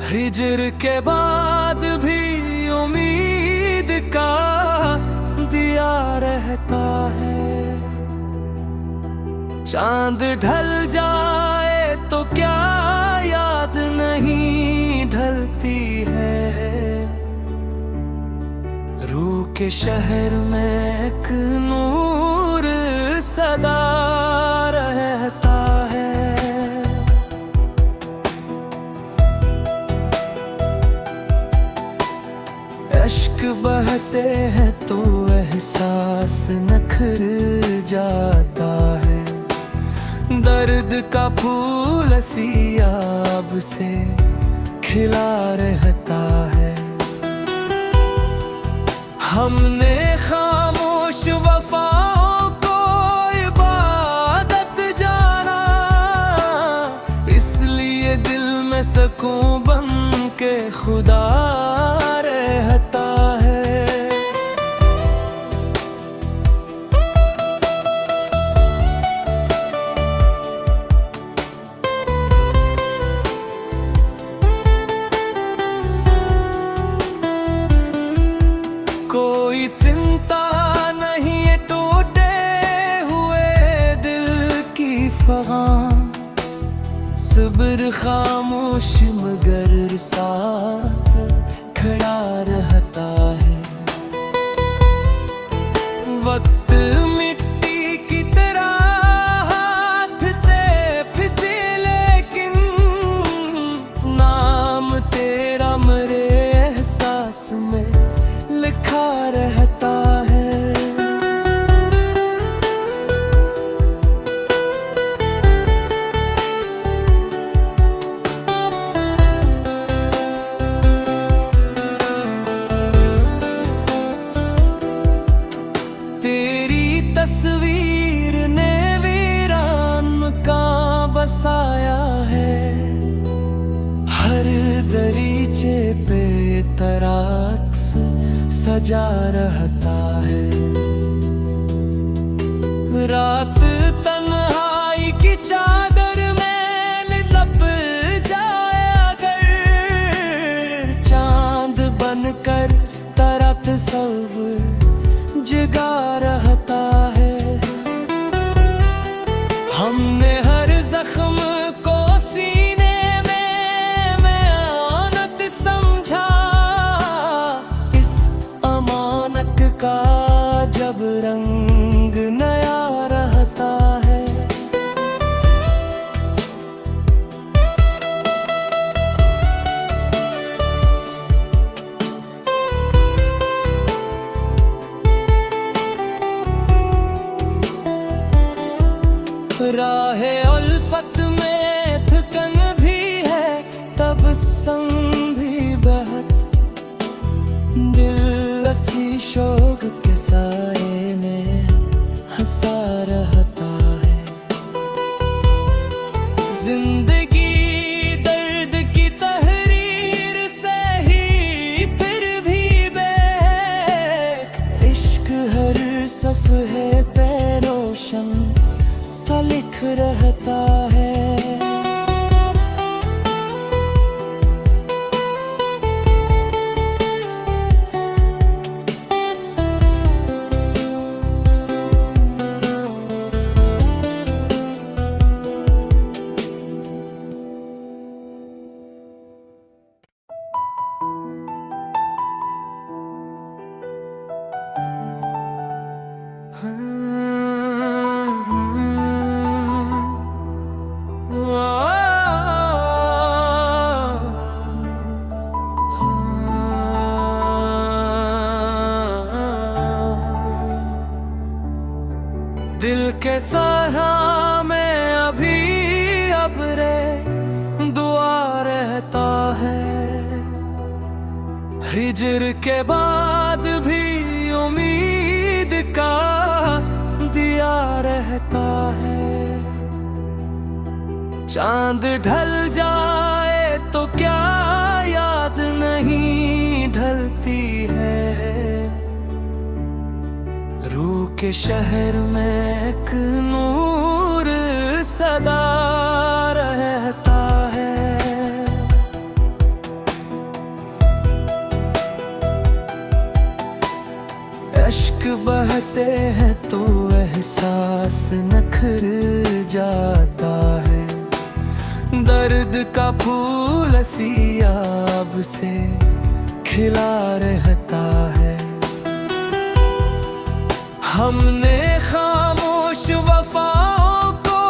हिज्र के बाद भी उम्मीद का दिया रहता है। चांद ढल जाए तो क्या याद नहीं ढलती है। रूह के शहर में एक नूर सदा रहता है। अश्क बहते हैं तो एहसास नखर जाता है। दर्द का फूल सियाब से खिला रहता है। हमने खामोश वफाओं को इबादत जाना, इसलिए दिल में सकून बन के खुदा रहता है। कोई चिंता नहीं है टूटे हुए दिल की फगां, सब्र खामोश मगर साथ खड़ा रहता है। वक्त मिट्टी की तरह हाथ से फिसे, लेकिन नाम तेरा मेरे एहसास में लिखा रहता है। तेरी तस्वीर ने वीरान मकान बसाया है। हर दरीचे पे तराक्स सजा रहता है। रात तन्हाई की चादर में लिपट जाए अगर, चांद बनकर तेरा तस्वीर जगा रहता है। हमने हर जख्म को सीने में अमानत समझा, इस अमानत का जब रंग नया रहता है। राहे उल्फत में थकन भी है, तब संग भी बहत, दिल असी शोक के साए में हंसा रहता है। जिंदगी दर्द की तहरीर से ही फिर भी बेक, इश्क हर सफ़हे पे रोशन सा लिख रहता है। दिल के सहारा में अभी अबरे दुआ रहता है। हिज्र के बाद भी उम्मीद का दिया रहता है। चांद ढल जाए तो क्या याद नहीं ढलती है। रूह के शहर में एक नूर सदा रहता है। एहसास नखर जाता है। दर्द का फूल सियाब से खिला रहता है। हमने खामोश वफाओं को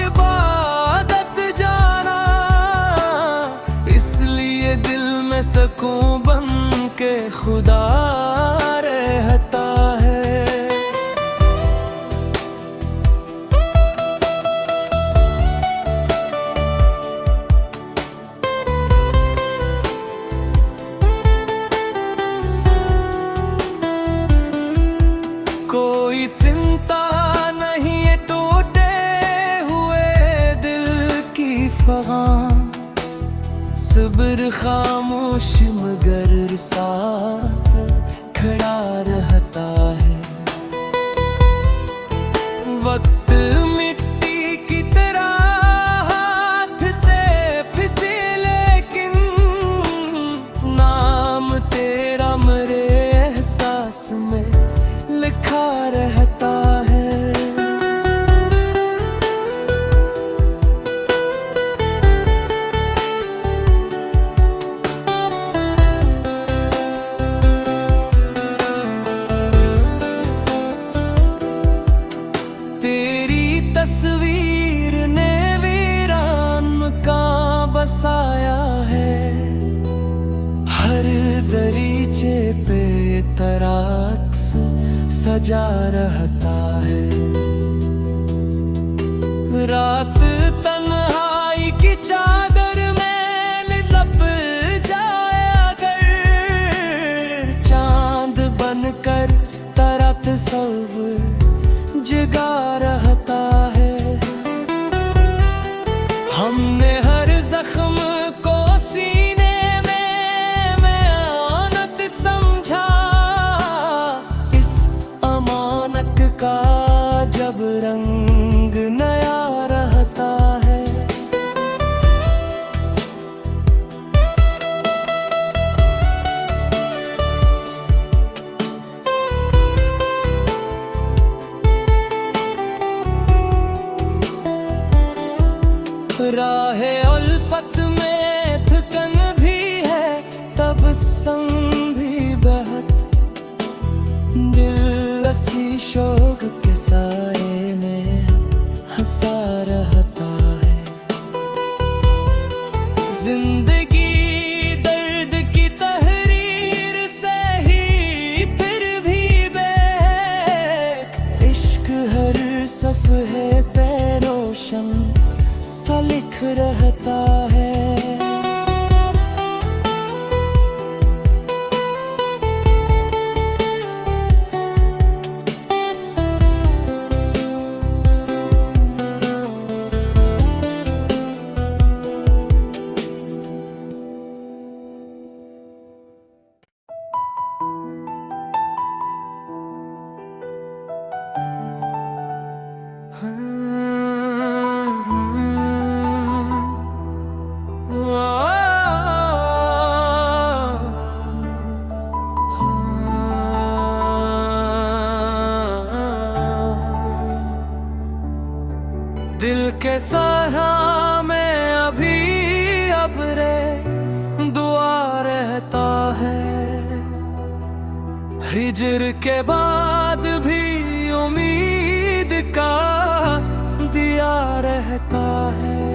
इबादत जाना, इसलिए दिल में सकून बन के खुदा रहता है। कोई चिंता नहीं है टूटे हुए दिल की फगां, सब्र खामोश मगर साथ खड़ा रहता है। वक्त मिट्टी की तरह हाथ से फिसे, लेकिन नाम तेरा मेरे एहसास में लिखा रहता है। तेरी तस्वीर ने वीरान मकान बसाया है। हर दरीचे पे तराक्स सजा रहता है। रात तन्हाई की चादर में लिपट जाए अगर, चांद बनकर तेरा तस्वीर जगा रहता है। हमने हर जख्म को सीने में मेहनत समझा, इस अमानत का जब रंग नया रहता है। राहे उल्फत में थकन भी है, तबस्सुम भी बहुत, दिल असी शोक के साए में हंसा रहता है। जिंदगी दर्द की तहरीर से ही फिर भी बेक, इश्क हर सफ़हे पे रोशन सा लिख रहता है। दिल के सहारा में अभी अबरे दुआ रहता है। हिजर के बाद भी उम्मीद का दिया रहता है।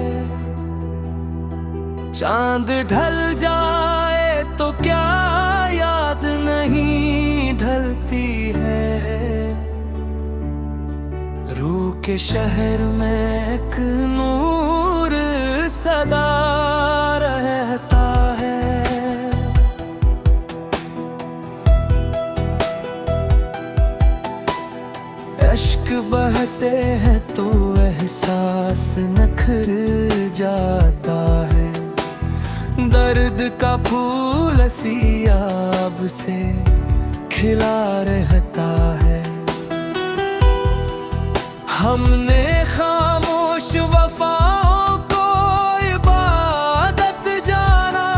चांद ढल जाए तो क्या याद नहीं ढलती है। रूह के शहर में एक नूर सदा रहता है। अश्क बहते हैं तो एहसास नखर जाता है। दर्द का फूल सियाब से खिला रहता है। हमने खामोश वफाओं को इबादत जाना,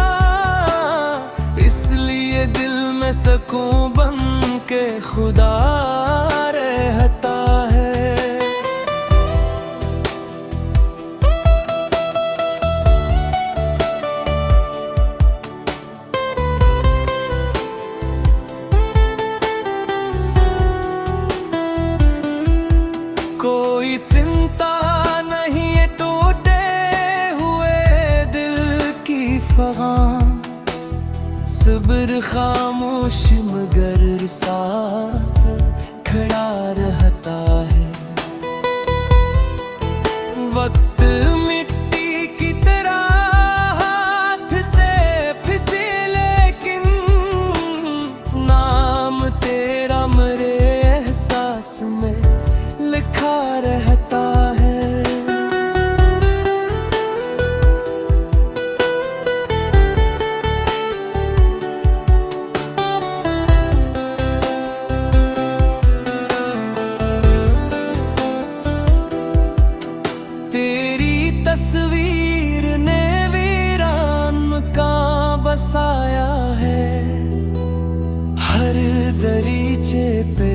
इसलिए दिल में सकून बन के खुदा रहता है। फगां, सब्र खामोश मगर साथ खड़ा रहता है। वक्त मिट्टी की तरह हाथ से फिसे, लेकिन नाम तेरा मेरे एहसास में लिखा रहता है। तेरी तस्वीर ने वीरान मकान बसाया है। हर दरीचे पे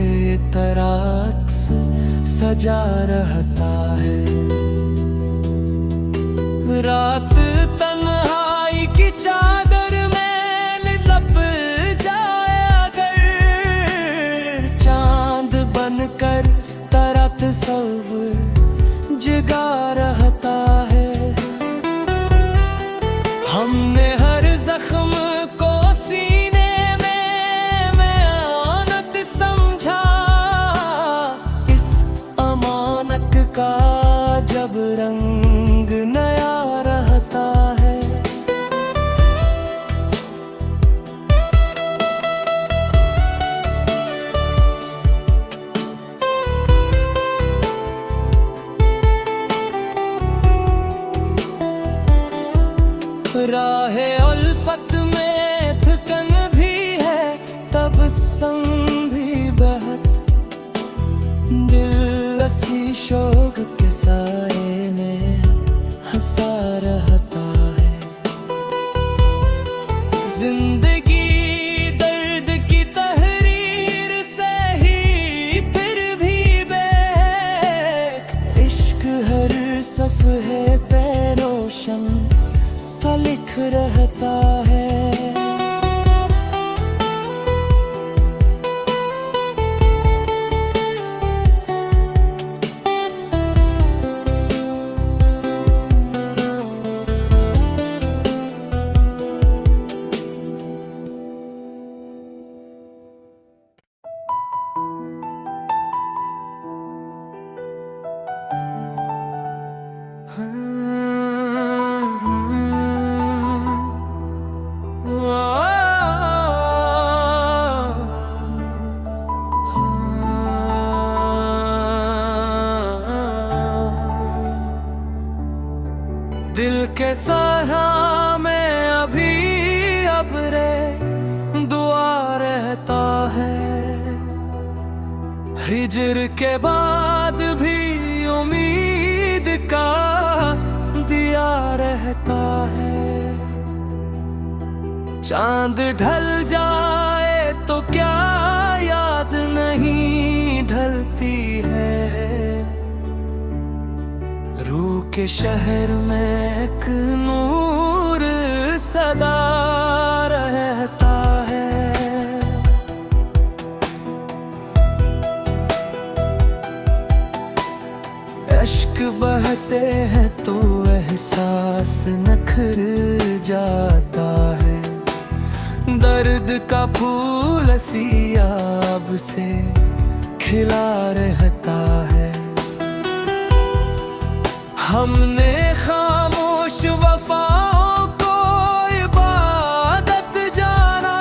तराक्स सजा रहता है। रात तन्हाई की चादर में लिपट जाए अगर, चांद बनकर तेरा तस्वीर जगा रहता है। हमने हर जख्म को सीने में अमानत समझा, इस अमानत का जब रंग नया रहता है। राहे उल्फत में थकन भी है, तबस्सुम भी बहुत, दिल असी शोक के साए में हंसा रहता है। जिंदगी दर्द की तहरीर से ही फिर भी बेक, इश्क हर सफ़हे पे रोशन सा लिख रहता है। दिल के सहारा में अभी अब्रे दुआ रहता है। हिज्र के बाद भी उम्मीद का दिया रहता है। चांद ढल जाए तो क्या याद नहीं ढलती है। रूह के शहर में एक नूर सदा रहता है। अश्क बहते हैं तो एहसास नखर जाता है। दर्द का फूल सियाब से खिला रहता है। हमने खामोश वफाओं को इबादत जाना,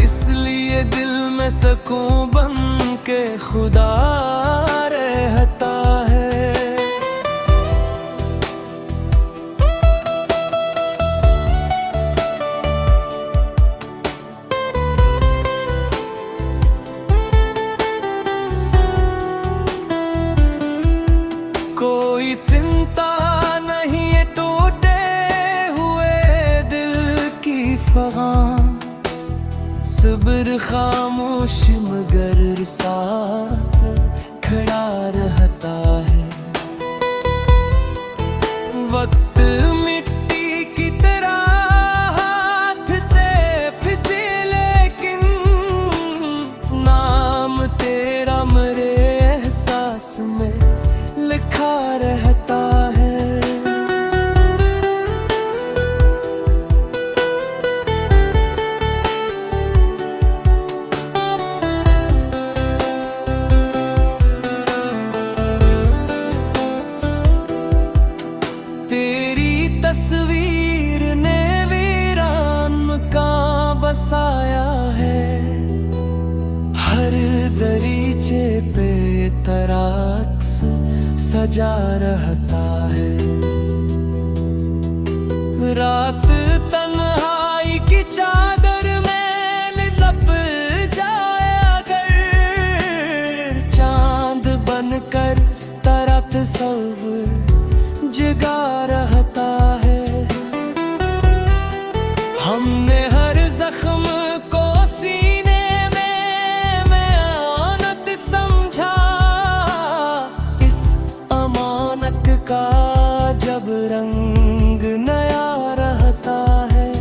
इसलिए दिल में सकून बन के खुदा रहता है। कोई चिंता नहीं है टूटे हुए दिल की फगां, सब्र खामोश मगर साथ खड़ा रहता है। वक्त मिट्टी की तरह हाथ से फिसे, लेकिन नाम तेरा मेरे एहसास में लिखा रहता है। तस्वीर ने वीरान का बसाया है। हर दरीचे पे तराक्स सजा रहता है। रात तन्हाई की चादर में लिपट जाए अगर, चांद बनकर तेरा तस्वीर जगा रहता है। हमने हर जख्म को सीने में अमानत समझा, इस अमानत का जब रंग नया रहता है।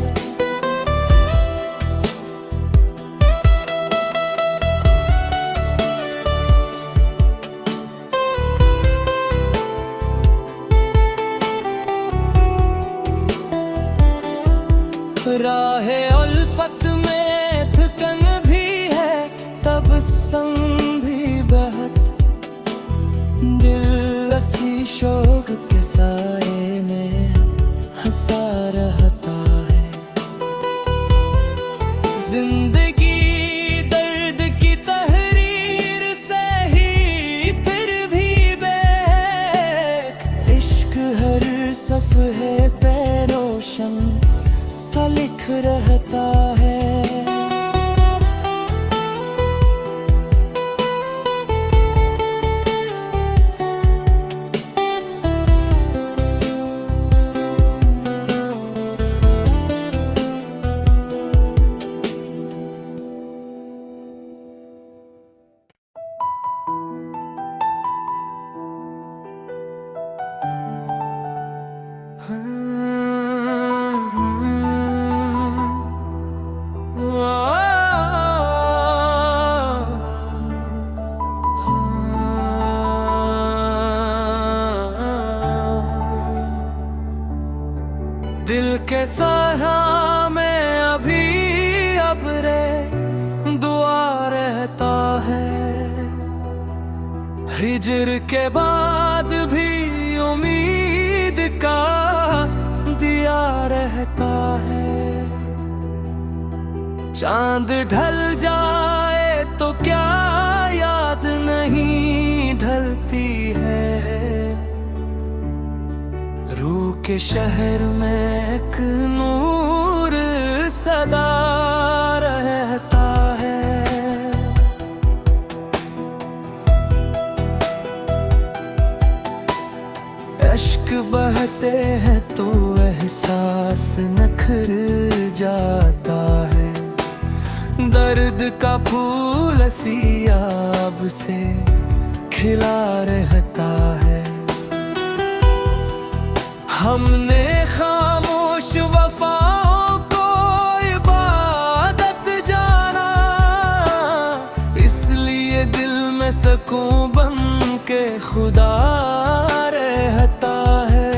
राहे उल्फत में थकन भी है, तब संग भी बहुत, दिल असी शोक के साए में हंसा रहता है। जिंदगी दर्द की तहरीर से ही फिर भी बेक, इश्क हर सफ़हे पे रोशन सा लिख रहता है। दिल के सहारा में अभी अबरे दुआ रहता है। हिजर के बाद भी उम्मीद का दिया रहता है। चांद ढल जाए तो क्या याद नहीं ढलती है। रूह के शहर में एक नूर सदा रहता है। अश्क बहते हैं तो एहसास नखर जाता है। दर्द का फूल सियाब से खिला रहता है। हमने खामोश वफाओं को इबादत जाना, इसलिए दिल में सकून बन के खुदा रहता है।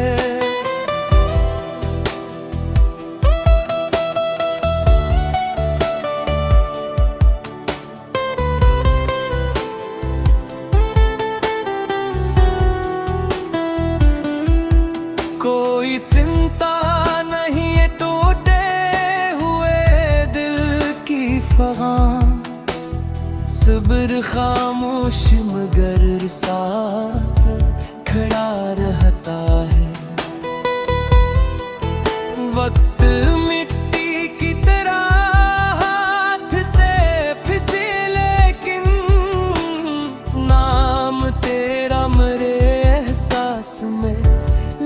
कोई चिंता नहीं ये टूटे हुए दिल की फगान, सब्र खामोश मगर साथ खड़ा रहता है। वक्त मिट्टी की तरह हाथ से फिसे, लेकिन नाम तेरा मेरे एहसास में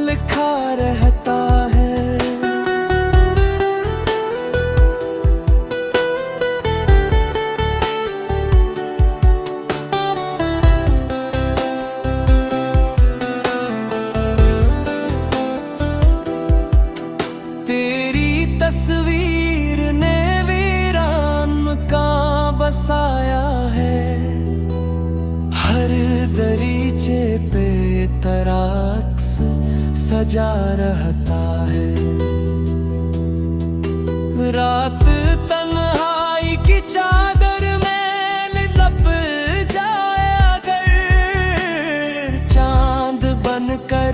लिखा रहता है। तेरी तस्वीर ने वीरान का बसाया है। हर दरीचे पे तराक्स सजा रहता है। रात तन्हाई की चादर में लिपट जाए अगर, चांद बनकर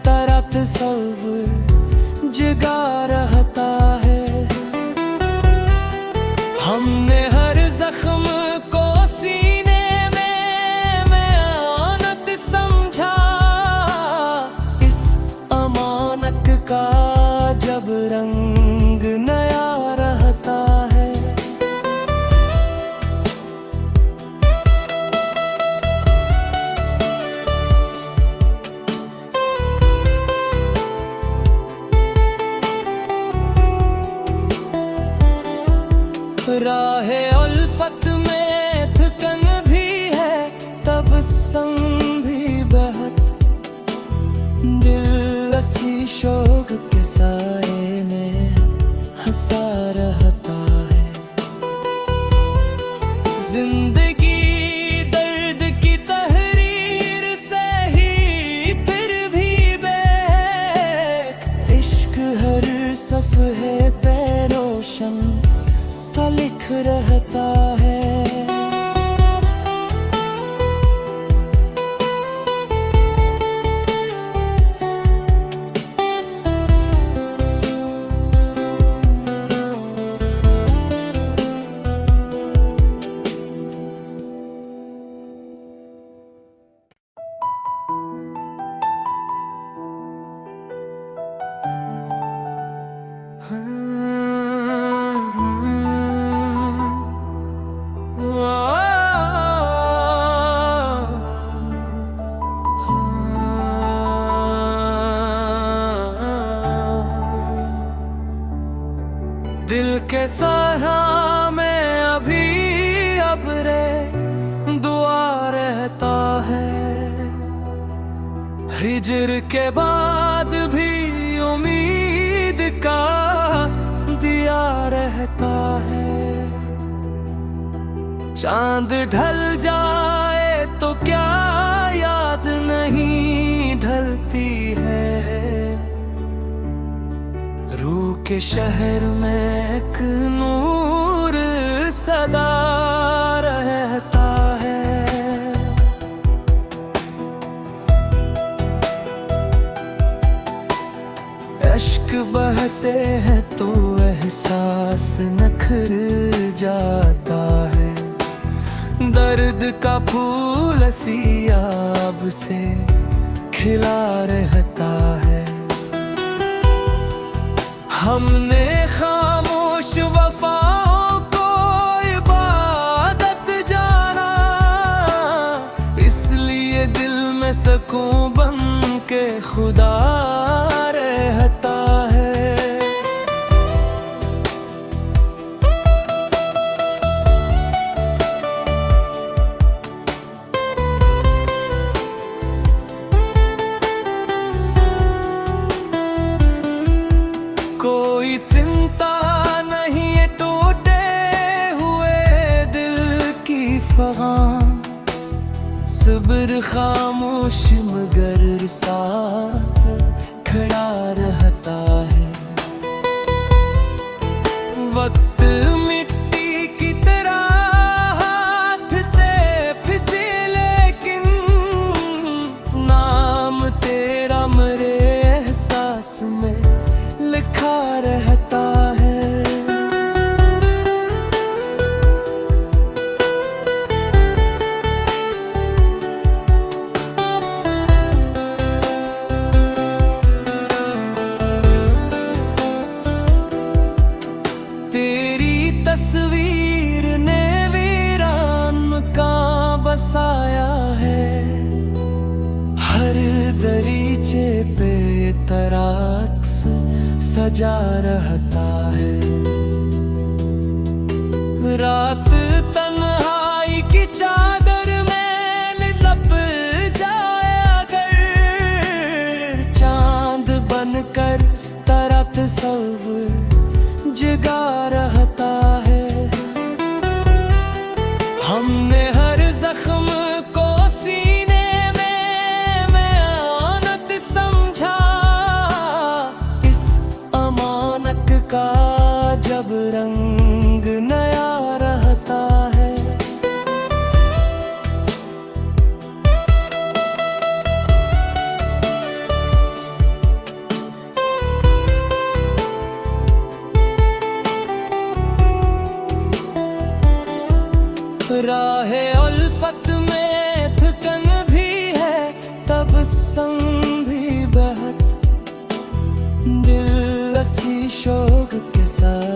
तेरा तस्वीर जगा रहता है। हमने हर जख्म को सीने में अमानत समझा, इस अमानत का जब रंग नया रहता है। राहे उल्फत में थकन भी है, तबस्सुम भी बहुत, दिल असी शोक के साए में हंसा रहता है। जिंदगी दर्द की तहरीर से ही फिर भी बेक, इश्क हर सफ़हे पे रोशन सा लिख रहता है। दिल के सहारा में अभी अबरे दुआ रहता है। हिज्र के बाद भी उम्मीद का दिया रहता है। चांद ढल जाए तो क्या याद नहीं ढलती है। रूह के शहर में एक नूर सदा रहता है। अश्क बहते हैं तो एहसास नखर जाता है। दर्द का फूल सियाब से खिला रहता है। हमने खामोश वफाओं को इबादत जाना, इसलिए दिल में सकून बन के खुदा रहता है। कोई चिंता नहीं है टूटे हुए दिल की फगान, सब्र खामोश मगर साथ खड़ा रहता है। वक्त मिट्टी की तरह हाथ से फिसे, लेकिन नाम तेरा मेरे एहसास में लिखा रहता है। तेरी तस्वीर ने वीरान मकान बसाया है। हर दरीचे पे तराक्स सजा रहता है। रात तन्हाई की चादर में लिपट जाए अगर, चांद बनकर तेरा तस्वीर जगा रहता है। हमने हर जख्म को सीने में अमानत समझा, इस अमानत का जब रंग नया रहता है। राहे उल्फत में थकन भी है, तब संग भी बहुत दिल असी शोक के साथ।